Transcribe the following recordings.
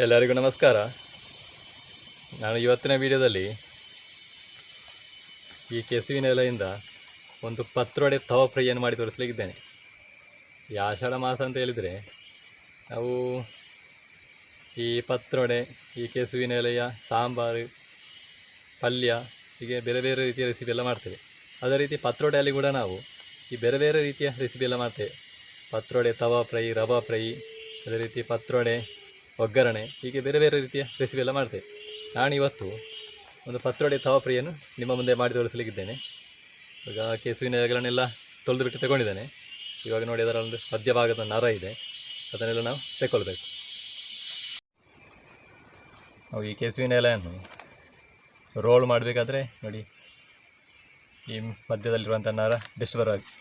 ಎಲ್ಲರಿಗೂ ನಮಸ್ಕಾರ. ನಾನು ಇವತ್ತಿನ ವಿಡಿಯೋದಲ್ಲಿ ಈ ಕೆಸುವಿನ ಎಲೆಯಿಂದ ಒಂದು ಪತ್ರೊಡೆ ತವ ಫ್ರೈಯನ್ನು ಮಾಡಿ ತೋರಿಸಲಿಕ್ಕಿದ್ದೇನೆ. ಈ ಆಷಾಢ ಮಾಸ ಅಂತ ಹೇಳಿದರೆ ನಾವು ಈ ಪತ್ರೊಡೆ, ಈ ಕೆಸುವಿನ ಎಲೆಯ ಸಾಂಬಾರು, ಪಲ್ಯ, ಹೀಗೆ ಬೇರೆ ಬೇರೆ ರೀತಿಯ ರೆಸಿಪಿ ಎಲ್ಲ ಮಾಡ್ತೇವೆ. ಅದೇ ರೀತಿ ಪತ್ರೊಡೆಯಲ್ಲಿ ಕೂಡ ನಾವು ಈ ಬೇರೆ ಬೇರೆ ರೀತಿಯ ರೆಸಿಪಿ ಎಲ್ಲ ಮಾಡ್ತೇವೆ. ಪತ್ರೊಡೆ ತವ ಫ್ರೈ, ರವಾ ಫ್ರೈ, ಅದೇ ರೀತಿ ಪತ್ರೊಡೆ ಒಗ್ಗರಣೆ, ಹೀಗೆ ಬೇರೆ ಬೇರೆ ರೀತಿಯ ರೆಸಿಪಿ ಎಲ್ಲ ಮಾಡ್ತೇವೆ. ನಾನಿವತ್ತು ಒಂದು ಪತ್ರೊಡೆ ತವ ಫ್ರೈಯನ್ನು ನಿಮ್ಮ ಮುಂದೆ ಮಾಡಿ ತೋರಿಸಲಿಕ್ಕಿದ್ದೇನೆ. ಈಗ ಕೆಸುವಿನ ಎಲೆಗಳನ್ನೆಲ್ಲ ತೊಳೆದು ಬಿಟ್ಟು ತಗೊಂಡಿದ್ದೇನೆ. ಇವಾಗ ನೋಡಿ, ಅದರ ಒಂದು ಮಧ್ಯಭಾಗದ ನರ ಇದೆ, ಅದನ್ನೆಲ್ಲ ನಾವು ತೆಕ್ಕೊಳ್ಬೇಕು. ನಾವು ಈ ಕೆಸುವಿನ ಎಲೆಯನ್ನು ರೋಲ್ ಮಾಡಬೇಕಾದ್ರೆ ನೋಡಿ, ಈ ಮಧ್ಯದಲ್ಲಿರುವಂಥ ನರ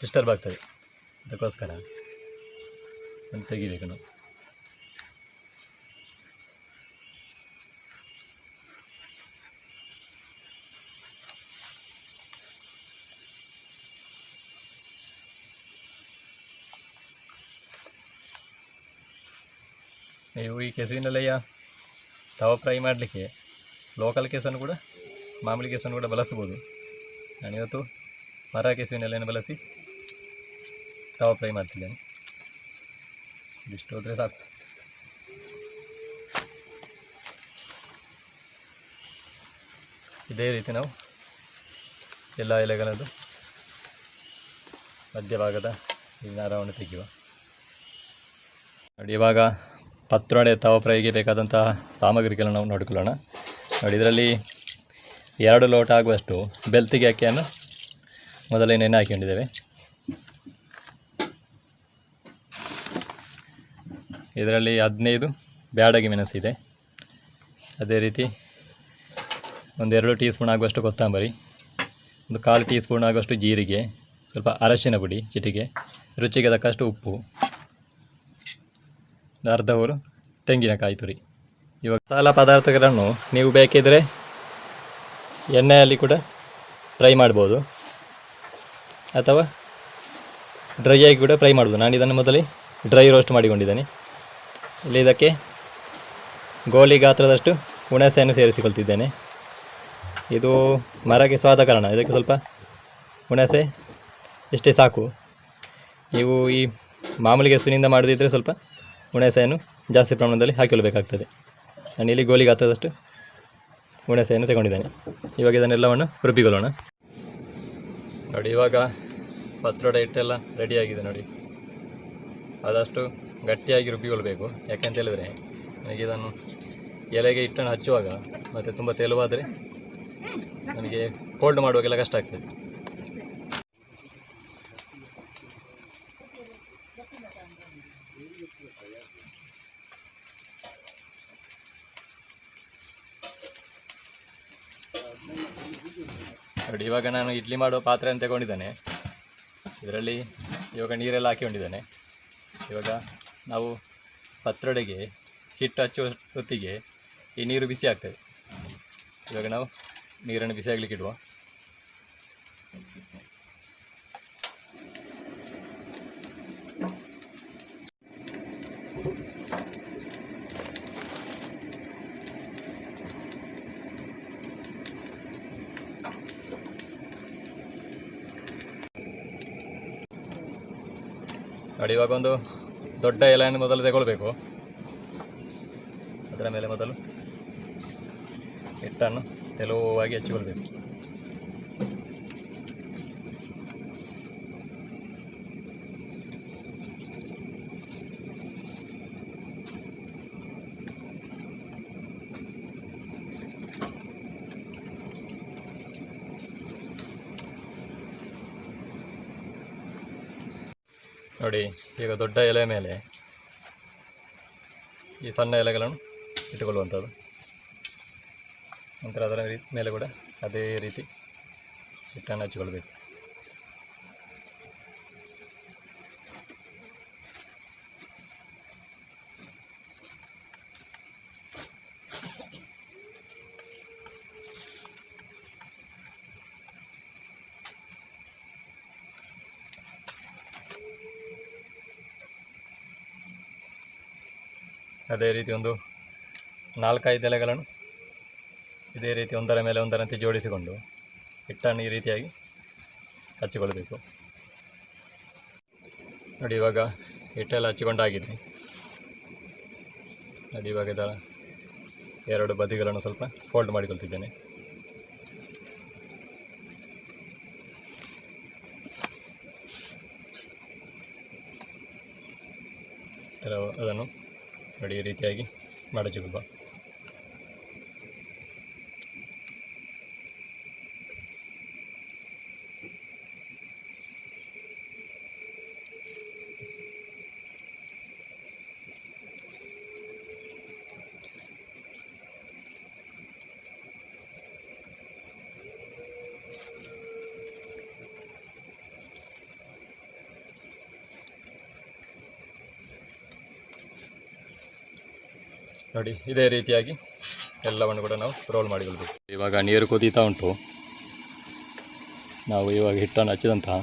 ಡಿಸ್ಟರ್ಬ್ ಆಗ್ತದೆ. ಅದಕ್ಕೋಸ್ಕರ ಅದನ್ನು ತೆಗಿಬೇಕು ನಾವು. ನೀವು ಈ ಕೆಸುವಿನೆಲೆಯ ತವ ಫ್ರೈ ಮಾಡಲಿಕ್ಕೆ ಲೋಕಲ್ ಕೆಸನ್ನು ಕೂಡ, ಮಾಮೂಲಿ ಕೆಸನ್ನು ಕೂಡ ಬಳಸ್ಬೋದು. ನಾನಿವತ್ತು ಮರ ಕೆಸುವಿನೆಲೆಯನ್ನು ಬಳಸಿ ತವ ಫ್ರೈ ಮಾಡ್ತಿದ್ದೇನೆ. ಇದಿಷ್ಟು ಹೋದರೆ ಸಾಕು. ಇದೇ ರೀತಿ ನಾವು ಎಲ್ಲ ಎಲೆಗಳದ್ದು ಮಧ್ಯಭಾಗದ ಈ ನರವನ್ನು ತೆಗೆಯುವ. ನೋಡಿ, ಇವಾಗ ಪತ್ರೊಡೆ ತವ ಫ್ರೈಗೆ ಬೇಕಾದಂತಹ ಸಾಮಗ್ರಿಗಳನ್ನು ನಾವು ನೋಡಿಕೊಳ್ಳೋಣ. ನೋಡಿ, ಇದರಲ್ಲಿ 2 ಲೋಟ ಆಗುವಷ್ಟು ಬೆಳ್ತಿಗೆ ಅಕ್ಕಿಯನ್ನು ಮೊದಲೇ ನೆನೆ ಹಾಕೊಂಡಿದ್ದೇವೆ. ಇದರಲ್ಲಿ 15 ಬ್ಯಾಡಗಿ ಮೆಣಸಿದೆ. ಅದೇ ರೀತಿ ಒಂದು 2 ಟೀ ಸ್ಪೂನ್ ಆಗುವಷ್ಟು ಕೊತ್ತಂಬರಿ, ಒಂದು 1/4 ಟೀ ಸ್ಪೂನ್ ಆಗುವಷ್ಟು ಜೀರಿಗೆ, ಸ್ವಲ್ಪ ಅರಶಿನ ಪುಡಿ ಚಿಟಿಕೆ, ರುಚಿಗೆ ತಕ್ಕಷ್ಟು ಉಪ್ಪು, ಅರ್ಧ ಹೋರು ತೆಂಗಿನಕಾಯಿ ತುರಿ. ಇವಾಗ ಮಸಾಲ ಪದಾರ್ಥಗಳನ್ನು ನೀವು ಬೇಕಿದ್ದರೆ ಎಣ್ಣೆಯಲ್ಲಿ ಕೂಡ ಫ್ರೈ ಮಾಡ್ಬೋದು, ಅಥವಾ ಡ್ರೈ ಆಗಿ ಕೂಡ ಫ್ರೈ ಮಾಡ್ಬೋದು. ನಾನು ಇದನ್ನು ಮೊದಲೇ ಡ್ರೈ ರೋಸ್ಟ್ ಮಾಡಿಕೊಂಡಿದ್ದೇನೆ. ಇಲ್ಲಿ ಇದಕ್ಕೆ ಗೋಲಿ ಗಾತ್ರದಷ್ಟು ಹುಣಸೆಯನ್ನು ಸೇರಿಸಿಕೊಳ್ತಿದ್ದೇನೆ. ಇದು ಮರಕ್ಕೆ ಸ್ವಾದ ಕಾರಣ ಇದಕ್ಕೆ ಸ್ವಲ್ಪ ಹುಣಸೆ ಇಷ್ಟೇ ಸಾಕು. ನೀವು ಈ ಮಾಮೂಲಿ ಕೆಸುವಿನಿಂದ ಮಾಡೋದಿದ್ದರೆ ಸ್ವಲ್ಪ ಹುಣಸೆಯನ್ನು ಜಾಸ್ತಿ ಪ್ರಮಾಣದಲ್ಲಿ ಹಾಕಿಕೊಳ್ಳಬೇಕಾಗ್ತದೆ. ನಾನು ಇಲ್ಲಿ ಗೋಲಿ ಗಾತ್ರದಷ್ಟು ಹುಣಸೆಯನ್ನು ತಗೊಂಡಿದ್ದೇನೆ. ಇವಾಗ ಇದನ್ನೆಲ್ಲವನ್ನು ರುಬ್ಬಿಕೊಳ್ಳೋಣ. ನೋಡಿ, ಇವಾಗ ಪತ್ರೊಡೆ ಹಿಟ್ಟೆಲ್ಲ ರೆಡಿಯಾಗಿದೆ. ನೋಡಿ, ಆದಷ್ಟು ಗಟ್ಟಿಯಾಗಿ ರುಬ್ಬಿಕೊಳ್ಬೇಕು. ಯಾಕೆಂತ ಹೇಳಿದರೆ ನನಗೆ ಇದನ್ನು ಎಲೆಗೆ ಹಿಟ್ಟನ್ನು ಹಚ್ಚುವಾಗ ಮತ್ತು ತುಂಬ ತೆಳುವಾದರೆ ನನಗೆ ಫೋಲ್ಡ್ ಮಾಡುವಾಗೆಲ್ಲ ಕಷ್ಟ ಆಗ್ತದೆ. ನೋಡಿ, ಇವಾಗ ನಾನು ಇಡ್ಲಿ ಮಾಡುವ ಪಾತ್ರೆಯನ್ನು ತಗೊಂಡಿದ್ದೇನೆ. ಇದರಲ್ಲಿ ಇವಾಗ ನೀರೆಲ್ಲ ಹಾಕಿಕೊಂಡಿದ್ದೇನೆ. ಇವಾಗ ನಾವು ಪತ್ರೊಡೆಗೆ ಹಿಟ್ಟು ಹಚ್ಚುವ ಹೊತ್ತಿಗೆ ಈ ನೀರು ಬಿಸಿ ಆಗ್ತದೆ. ಇವಾಗ ನಾವು ನೀರನ್ನು ಬಿಸಿ ಆಗಲಿಕ್ಕೆ ಇಡುವ. ನೋಡಿ, ಇವಾಗ ಒಂದು ದೊಡ್ಡ ಎಲೆಯನ್ನು ಮೊದಲು ತಗೊಳ್ಬೇಕು. ಅದರ ಮೇಲೆ ಮೊದಲು ಹಿಟ್ಟನ್ನು ತೆಳುವಾಗಿ ಹಚ್ಚಿಕೊಳ್ಬೇಕು. ನೋಡಿ, ಈಗ ದೊಡ್ಡ ಎಲೆ ಮೇಲೆ ಈ ಸಣ್ಣ ಎಲೆಗಳನ್ನು ಇಟ್ಟುಕೊಳ್ಳುವಂಥದ್ದು. ನಂತರ ಅದರ ಮೇಲೆ ಕೂಡ ಅದೇ ರೀತಿ ಹಿಟ್ಟನ್ನು ಹಚ್ಚಿಕೊಳ್ಬೇಕು. ಅದೇ ರೀತಿ ಒಂದು 4-5 ಎಲೆಗಳನ್ನು ಇದೇ ರೀತಿ ಒಂದರ ಮೇಲೆ ಒಂದರಂತೆ ಜೋಡಿಸಿಕೊಂಡು ಹಿಟ್ಟನ್ನು ಈ ರೀತಿಯಾಗಿ ಹಚ್ಚಿಕೊಳ್ಬೇಕು. ನೋಡಿ ಇವಾಗ ಹಿಟ್ಟೆಲ್ಲ ಹಚ್ಚಿಕೊಂಡಾಗಿದೆ. ನೋಡಿ ಇವಾಗ ಇದರ 2 ಬದಿಗಳನ್ನು ಸ್ವಲ್ಪ ಫೋಲ್ಡ್ ಮಾಡಿಕೊಳ್ತಿದ್ದೇನೆ. ಅದನ್ನು ನೋಡಿ ಈ ರೀತಿಯಾಗಿ ಮಡಚಿಕೊಳ್ಳುವ. ನೋಡಿ ಇದೇ ರೀತಿಯಾಗಿ ಎಲ್ಲವನ್ನು ಕೂಡ ನಾವು ರೋಲ್ ಮಾಡಿಕೊಳ್ಬೇಕು. ಇವಾಗ ನೀರು ಕುದೀತಾ ಉಂಟು. ನಾವು ಇವಾಗ ಹಿಟ್ಟನ್ನು ಹಚ್ಚಿದಂತಹ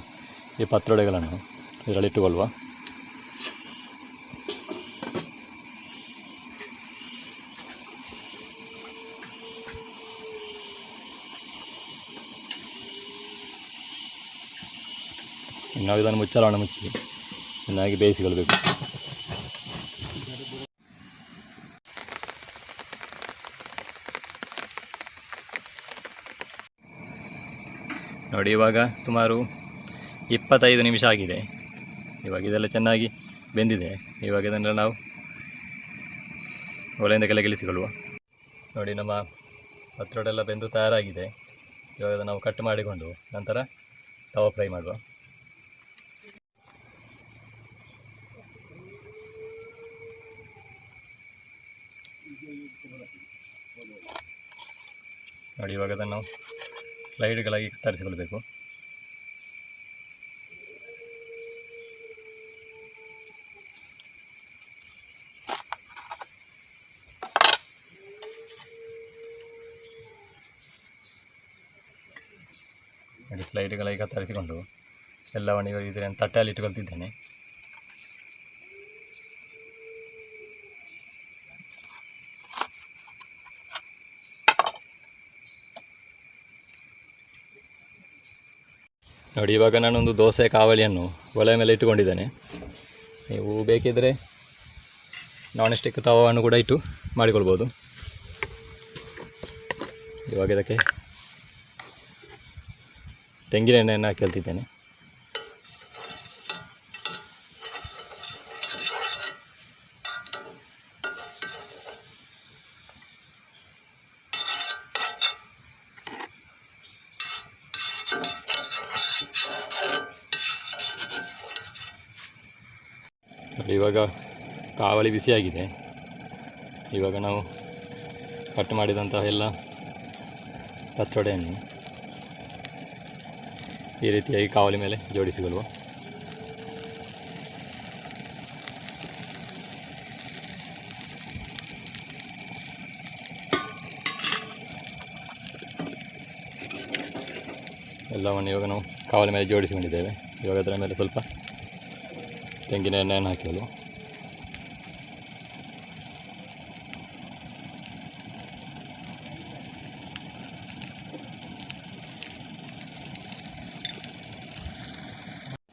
ಈ ಪತ್ರೊಡೆಗಳನ್ನು ಇದರಲ್ಲಿಟ್ಟುಕೊಳ್ಳುವ. ನಾವು ಇದನ್ನು ಮುಚ್ಚಳವನ್ನು ಮುಚ್ಚಿ ಚೆನ್ನಾಗಿ ಬೇಯಿಸಿಕೊಳ್ಬೇಕು. ನೋಡಿ ಇವಾಗ ಸುಮಾರು 25 ನಿಮಿಷ ಆಗಿದೆ. ಇವಾಗ ಇದೆಲ್ಲ ಚೆನ್ನಾಗಿ ಬೆಂದಿದೆ. ಇವಾಗ ಇದನ್ನೆಲ್ಲ ನಾವು ಒಲೆಯಿಂದ ಕೆಳಗಿಳಿಸಿಕೊಳ್ಳುವ. ನೋಡಿ ನಮ್ಮ ಪತ್ರೊಡೆಲ್ಲ ಬೆಂದು ತಯಾರಾಗಿದೆ. ಇವಾಗ ನಾವು ಕಟ್ ಮಾಡಿಕೊಂಡು ನಂತರ ತವಾ ಫ್ರೈ ಮಾಡುವ. ನೋಡಿ ಇವಾಗ ಅದನ್ನು ಸ್ಲೈಡ್ಗಳಾಗಿ ಕತ್ತರಿಸಿಕೊಳ್ಬೇಕು. ನೋಡಿ ಸ್ಲೈಡ್ಗಳಾಗಿ ಕತ್ತರಿಸಿಕೊಂಡು ಎಲ್ಲವನ್ನು ಇವಾಗ ಇದನ್ನು ತಟ್ಟೆಯಲ್ಲಿ ಇಟ್ಟುಕೊಳ್ತಿದ್ದೇನೆ. ನೋಡಿ ಇವಾಗ ನಾನೊಂದು ದೋಸೆ ಕಾವಲಿಯನ್ನು ಒಲೆ ಮೇಲೆ ಇಟ್ಟುಕೊಂಡಿದ್ದೇನೆ. ನೀವು ಬೇಕಿದ್ದರೆ ನಾನ್ ಸ್ಟಿಕ್ ತವಾವನ್ನು ಕೂಡ ಇಟ್ಟು ಮಾಡಿಕೊಳ್ಬೋದು. ಇವಾಗ ಇದಕ್ಕೆ ತೆಂಗಿನ ಎಣ್ಣೆಯನ್ನು ಹಾಕಿ ಇವಾಗ ಕಾವಲಿ ಬಿಸಿಯಾಗಿದೆ. ಇವಾಗ ನಾವು ಕಟ್ ಮಾಡಿದಂತಹ ಎಲ್ಲ ಪತ್ರೊಡೆಯನ್ನು ಈ ರೀತಿಯಾಗಿ ಕಾವಲಿ ಮೇಲೆ ಜೋಡಿಸಿಕೊಳ್ಳುವ. ಎಲ್ಲವನ್ನು ಇವಾಗ ನಾವು ಕಾವಲಿ ಮೇಲೆ ಜೋಡಿಸಿಕೊಂಡಿದ್ದೇವೆ. ಇವಾಗ ಅದರ ಮೇಲೆ ಸ್ವಲ್ಪ ತೆಂಗಿನ ಎಣ್ಣೆಯನ್ನು ಹಾಕಿಕೊಳ್ಳುವ.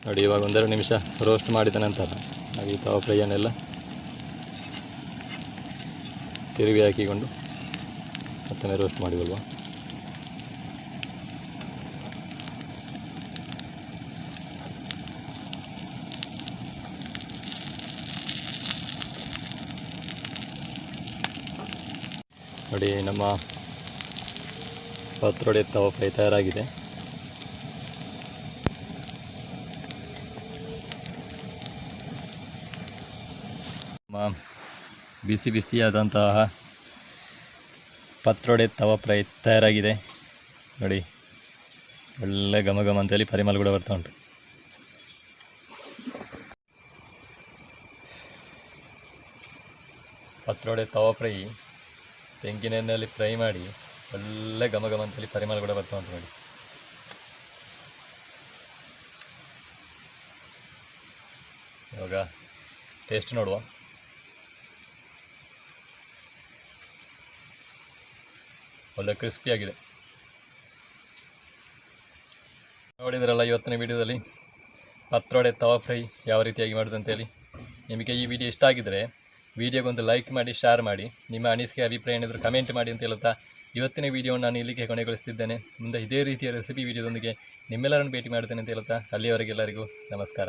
ನೋಡಿ ಇವಾಗ 1-2 ನಿಮಿಷ ರೋಸ್ಟ್ ಮಾಡಿದ ನಂತರ ನಾವು ಈ ತವಾ ಫ್ರೈಯನ್ನೆಲ್ಲ ತಿರುಗಿ ಹಾಕಿಕೊಂಡು ಮತ್ತೊಮ್ಮೆ ರೋಸ್ಟ್ ಮಾಡಿಕೊಳ್ಳುವ. ನೋಡಿ ನಮ್ಮ ಪತ್ರೊಡೆ ತವಾ ಫ್ರೈ ತಯಾರಾಗಿದೆ. ನಮ್ಮ ಬಿಸಿ ಬಿಸಿಯಾದಂತಹ ಪತ್ರೊಡೆ ತವಾ ಫ್ರೈ ತಯಾರಾಗಿದೆ. ನೋಡಿ ಒಳ್ಳೆ ಘಮ ಘಮ ಅಂತೇಳಿ ಪರಿಮಳ ಕೂಡ ಬರ್ತಾ ಉಂಟು. ಪತ್ರೊಡೆ ತವಾ ಫ್ರೈ ತೆಂಗಿನ ಎಣ್ಣೆಯಲ್ಲಿ ಫ್ರೈ ಮಾಡಿ ಒಳ್ಳೆ ಘಮ ಘಮ ಅಂತೇಳಿ ಪರಿಮಳ ಕೂಡ ಬರ್ತಾ ಉಂಟು. ನೋಡಿ ಇವಾಗ ಟೇಸ್ಟ್ ನೋಡುವ. ಒಳ್ಳೆ ಕ್ರಿಸ್ಪಿಯಾಗಿದೆ. ನೋಡಿದ್ರಲ್ಲ ಇವತ್ತಿನ ವಿಡಿಯೋದಲ್ಲಿ ಪತ್ರೊಡೆ ತವಾ ಫ್ರೈ ಯಾವ ರೀತಿಯಾಗಿ ಮಾಡೋದು ಅಂತೇಳಿ. ನಿಮಗೆ ಈ ವಿಡಿಯೋ ಇಷ್ಟ ಆಗಿದ್ದರೆ ವಿಡಿಯೋಗೊಂದು ಲೈಕ್ ಮಾಡಿ, ಶೇರ್ ಮಾಡಿ, ನಿಮ್ಮ ಅನಿಸಿಕೆ ಅಭಿಪ್ರಾಯ ಏನಾದರೂ ಕಮೆಂಟ್ ಮಾಡಿ ಅಂತ ಹೇಳುತ್ತಾ ಇವತ್ತಿನ ವಿಡಿಯೋವನ್ನು ನಾನು ಇಲ್ಲಿಗೆ ಕೊನೆಗೊಳಿಸ್ತಿದ್ದೇನೆ. ಮುಂದೆ ಇದೇ ರೀತಿಯ ರೆಸಿಪಿ ವಿಡಿಯೋದೊಂದಿಗೆ ನಿಮ್ಮೆಲ್ಲರನ್ನು ಭೇಟಿ ಮಾಡ್ತೇನೆ ಅಂತ ಹೇಳುತ್ತಾ ಅಲ್ಲಿಯವರೆಗೆಲ್ಲರಿಗೂ ನಮಸ್ಕಾರ.